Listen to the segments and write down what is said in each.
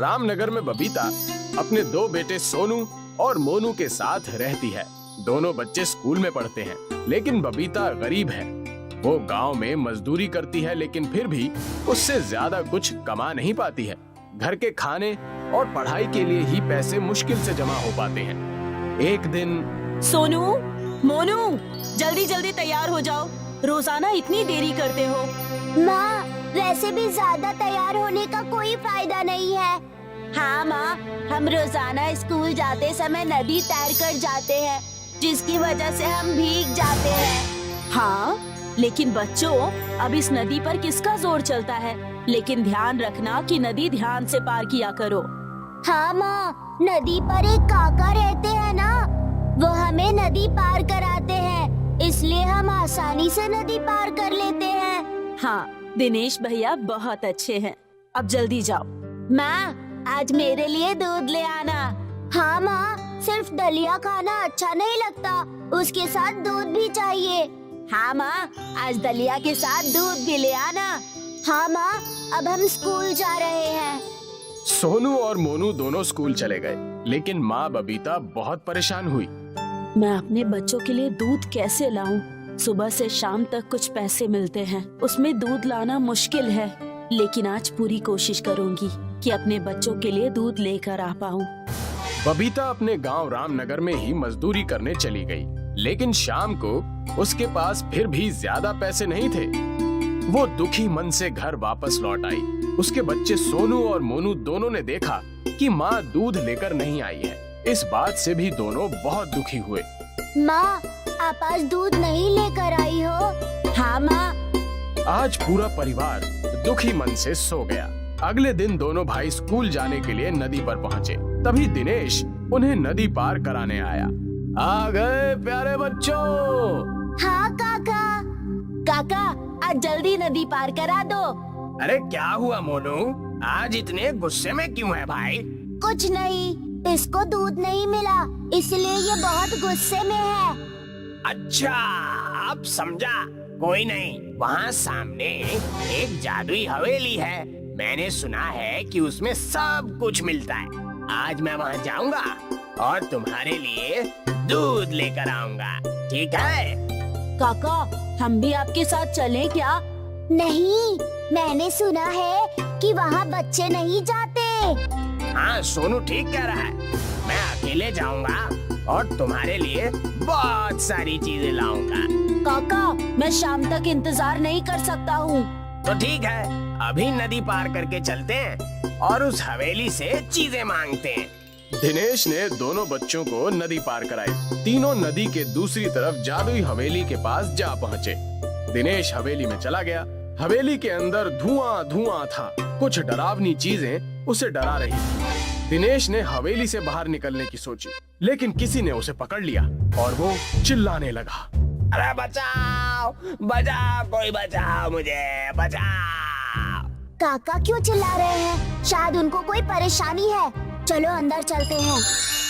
रामनगर में बबीता अपने दो बेटे सोनू और मोनू के साथ रहती है। दोनों बच्चे स्कूल में पढ़ते हैं, लेकिन बबीता गरीब है। वो गांव में मजदूरी करती है, लेकिन फिर भी उससे ज्यादा कुछ कमा नहीं पाती है। घर के खाने और पढ़ाई के लिए ही पैसे मुश्किल से जमा हो पाते हैं। एक दिन सोनू, मोनू, जल्दी जल्दी तैयार हो जाओ। रोजाना इतनी देरी करते हो। माँ, वैसे भी ज्यादा तैयार होने का कोई फायदा नहीं है। हाँ माँ, हम रोजाना स्कूल जाते समय नदी तैर कर जाते हैं, जिसकी वजह से हम भीग जाते हैं। हाँ, लेकिन बच्चों, अब इस नदी पर किसका जोर चलता है? लेकिन ध्यान रखना कि नदी ध्यान से पार किया करो। हाँ माँ, नदी पर एक काका रहते हैं ना, वो हमें नदी पार कराते हैं, इसलिए हम आसानी से नदी पार कर लेते हैं। हाँ, दिनेश भैया बहुत अच्छे हैं। अब जल्दी जाओ। माँ, आज मेरे लिए दूध ले आना। हाँ माँ, सिर्फ दलिया खाना अच्छा नहीं लगता, उसके साथ दूध भी चाहिए। हाँ माँ, आज दलिया के साथ दूध भी ले आना। हाँ माँ, अब हम स्कूल जा रहे हैं। सोनू और मोनू दोनों स्कूल चले गए, लेकिन माँ बबीता बहुत परेशान हुई। मैं अपने बच्चों के लिए दूध कैसे लाऊं? सुबह से शाम तक कुछ पैसे मिलते हैं, उसमें दूध लाना मुश्किल है। लेकिन आज पूरी कोशिश करूंगी कि अपने बच्चों के लिए दूध लेकर आ पाऊं। बबीता अपने गांव रामनगर में ही मजदूरी करने चली गई, लेकिन शाम को उसके पास फिर भी ज्यादा पैसे नहीं थे। वो दुखी मन से घर वापस लौट आई। उसके बच्चे सोनू और मोनू दोनों ने देखा कि माँ दूध लेकर नहीं आई है। इस बात से भी दोनों बहुत दुखी हुए। माँ, आप आज दूध नहीं लेकर आई हो? हाँ माँ। आज पूरा परिवार दुखी मन से सो गया। अगले दिन दोनों भाई स्कूल जाने के लिए नदी पर पहुँचे। तभी दिनेश उन्हें नदी पार कराने आया। आ गए प्यारे बच्चों। हाँ काका। काका, आज जल्दी नदी पार करा दो। अरे क्या हुआ मोनू, आज इतने गुस्से में क्यों है भाई? कुछ नहीं, इसको दूध नहीं मिला, इसलिए ये बहुत गुस्से में है। अच्छा, अब समझा। कोई नहीं, वहाँ सामने एक जादुई हवेली है। मैंने सुना है कि उसमें सब कुछ मिलता है। आज मैं वहाँ जाऊँगा और तुम्हारे लिए दूध लेकर आऊँगा, ठीक है? काका, हम भी आपके साथ चलें क्या? नहीं, मैंने सुना है कि वहाँ बच्चे नहीं जाते। हाँ, सोनू ठीक कह रहा है। मैं अकेले जाऊँगा और तुम्हारे लिए बहुत सारी चीजें लाऊंगा। काका, मैं शाम तक इंतजार नहीं कर सकता हूँ। तो ठीक है, अभी नदी पार करके चलते हैं और उस हवेली से चीजें मांगते हैं। दिनेश ने दोनों बच्चों को नदी पार कराई। तीनों नदी के दूसरी तरफ जादुई हवेली के पास जा पहुँचे। दिनेश हवेली में चला गया। हवेली के अंदर धुआं धुआं था। कुछ डरावनी चीजें उसे डरा रही थी। दिनेश ने हवेली से बाहर निकलने की सोची, लेकिन किसी ने उसे पकड़ लिया और वो चिल्लाने लगा। अरे बचाओ, बचाओ, कोई बचाओ, मुझे बचाओ। काका क्यों चिल्ला रहे हैं? शायद उनको कोई परेशानी है। चलो अंदर चलते हैं।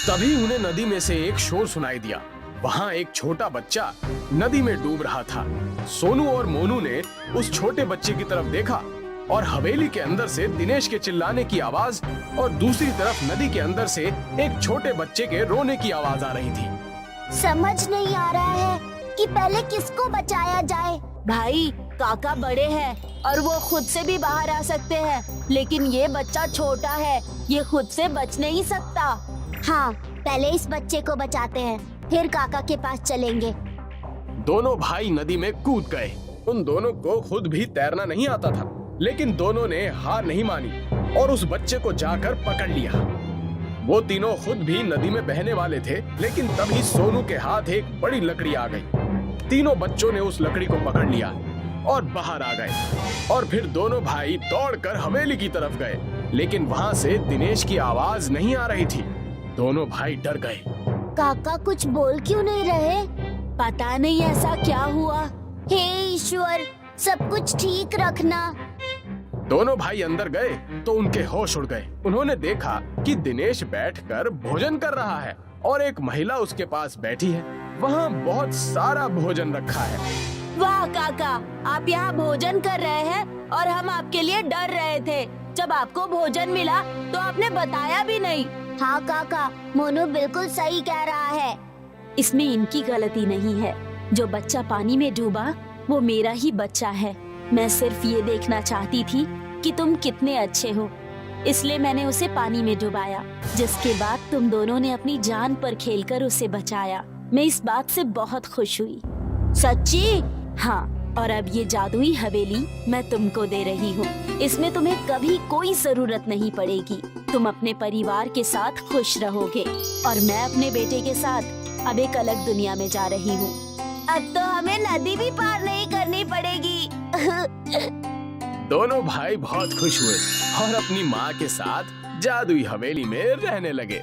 तभी उन्हें नदी में से एक शोर सुनाई दिया। वहाँ एक छोटा बच्चा नदी में डूब रहा था। सोनू और मोनू ने उस छोटे बच्चे की तरफ देखा और हवेली के अंदर से दिनेश के चिल्लाने की आवाज और दूसरी तरफ नदी के अंदर से एक छोटे बच्चे के रोने की आवाज आ रही थी। समझ नहीं आ रहा है कि पहले किसको बचाया जाए। भाई, काका बड़े हैं और वो खुद से भी बाहर आ सकते हैं, लेकिन ये बच्चा छोटा है, ये खुद से बच नहीं सकता। हाँ, पहले इस बच्चे को बचाते हैं, फिर काका के पास चलेंगे। दोनों भाई नदी में कूद गए। उन दोनों को खुद भी तैरना नहीं आता था, लेकिन दोनों ने हार नहीं मानी और उस बच्चे को जाकर पकड़ लिया। वो तीनों खुद भी नदी में बहने वाले थे, लेकिन तभी सोनू के हाथ एक बड़ी लकड़ी आ गई। तीनों बच्चों ने उस लकड़ी को पकड़ लिया और बाहर आ गए और फिर दोनों भाई दौड़कर हवेली की तरफ गए, लेकिन वहाँ से दिनेश की आवाज नहीं आ रही थी। दोनों भाई डर गए। काका कुछ बोल क्यों नहीं रहे? पता नहीं ऐसा क्या हुआ। हे ईश्वर, सब कुछ ठीक रखना। दोनों भाई अंदर गए तो उनके होश उड़ गए। उन्होंने देखा कि दिनेश बैठकर भोजन कर रहा है और एक महिला उसके पास बैठी है। वहाँ बहुत सारा भोजन रखा है। वाह काका, आप यहाँ भोजन कर रहे हैं और हम आपके लिए डर रहे थे। जब आपको भोजन मिला तो आपने बताया भी नहीं। हाँ काका, मोनू बिल्कुल सही कह रहा है। इसमें इनकी गलती नहीं है। जो बच्चा पानी में डूबा वो मेरा ही बच्चा है। मैं सिर्फ ये देखना चाहती थी कि तुम कितने अच्छे हो, इसलिए मैंने उसे पानी में डुबाया, जिसके बाद तुम दोनों ने अपनी जान पर खेलकर उसे बचाया। मैं इस बात से बहुत खुश हुई। सच्ची? हाँ, और अब ये जादुई हवेली मैं तुमको दे रही हूँ। इसमें तुम्हें कभी कोई जरूरत नहीं पड़ेगी। तुम अपने परिवार के साथ खुश रहोगे और मैं अपने बेटे के साथ अब एक अलग दुनिया में जा रही हूँ। अब तो हमें नदी भी पार नहीं करनी पड़ेगी। दोनों भाई बहुत खुश हुए और अपनी माँ के साथ जादुई हवेली में रहने लगे।